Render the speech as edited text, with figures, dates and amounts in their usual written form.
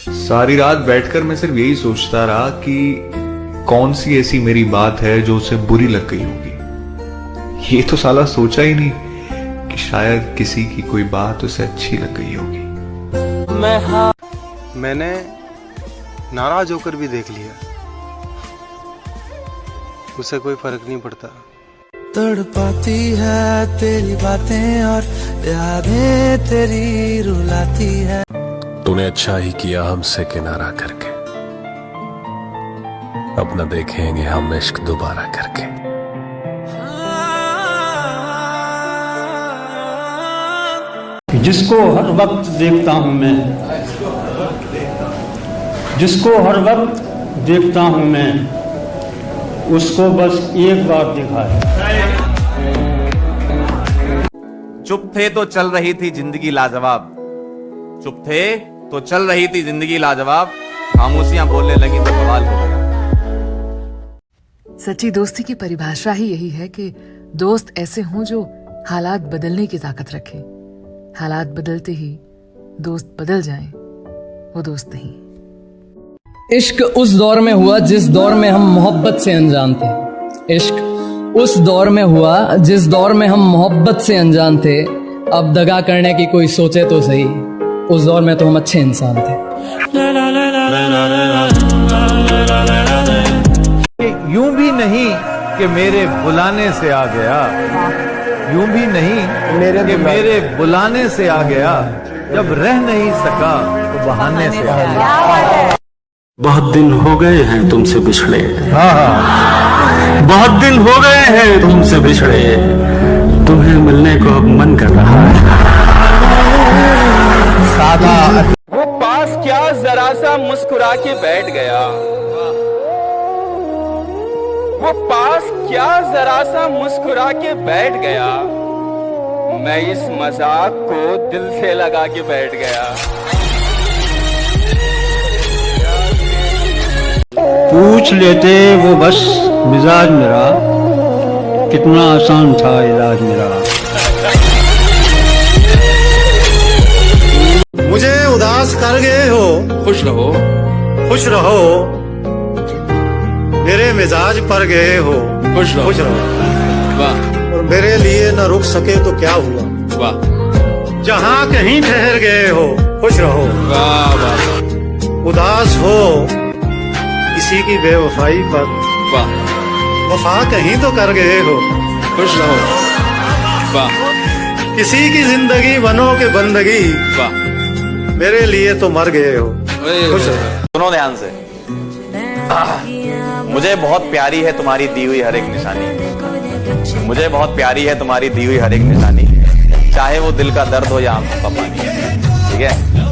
सारी रात बैठकर मैं सिर्फ यही सोचता रहा कि कौन सी ऐसी मेरी बात है जो उसे बुरी लग गई होगी। ये तो साला सोचा ही नहीं कि शायद किसी की कोई बात उसे अच्छी लग गई होगी। मैंने नाराज होकर भी देख लिया, उसे कोई फर्क नहीं पड़ता। तड़पाती है तेरी बातें और यादें तेरी रुलाती है। तूने अच्छा ही किया हमसे किनारा करके, अब न देखेंगे हम इश्क दोबारा करके। जिसको हर वक्त देखता हूं मैं, जिसको हर वक्त देखता हूं मैं, उसको बस एक बार देखा है। चुप थे तो चल रही थी जिंदगी लाजवाब, चुप थे तो चल रही थी जिंदगी लाजवाब, खामोशियां बोलने लगी तो बवाल हो गया। सच्ची दोस्ती की परिभाषा ही यही है कि दोस्त ऐसे हों जो हालात बदलने की ताकत रखें। हालात बदलते ही दोस्त बदल जाएं, वो दोस्त नहीं। इश्क उस दौर में हुआ जिस दौर में हम मोहब्बत से अनजान थे। इश्क उस दौर में हुआ जिस दौर में हम मोहब्बत से अनजान थे। अब दगा करने की कोई सोचे तो सही, उस दौर में तो हम अच्छे इंसान थे। यूं भी नहीं कि मेरे बुलाने से आ गया, यूं भी नहीं कि मेरे बुलाने से आ गया, जब रह नहीं सका तो बहाने से आ गया। बहुत दिन हो गए हैं तुमसे बिछड़े, बहुत दिन हो गए हैं तुमसे बिछड़े, तुम्हें मिलने को अब मन कर रहा है। वो पास क्या जरा सा मुस्कुरा के बैठ गया, वो पास क्या जरा सा मुस्कुरा के बैठ गया, मैं इस मजाक को दिल से लगा के बैठ गया। पूछ लेते वो बस मिजाज मेरा, कितना आसान था इलाज मेरा। मुझे उदास कर गए हो, खुश रहो, खुश रहो, मेरे मिजाज पर गए हो, खुश रहो, खुश रहो। वाह, और मेरे लिए न रुक सके तो क्या हुआ, वाह, जहाँ कहीं ठहर गए हो, खुश रहो। वाह, वाह, उदास हो किसी की बेवफाई पर, वाह, वफा कहीं तो कर गए हो, खुश रहो, वाह, किसी की जिंदगी बनो के बंदगी, वाह, मेरे लिए तो मर गए हो, खुश रहो। सुनो ध्यान से, मुझे बहुत प्यारी है तुम्हारी दी हुई हर एक निशानी, मुझे बहुत प्यारी है तुम्हारी दी हुई हर एक निशानी, चाहे वो दिल का दर्द हो या आंखों का पानी। ठीक है।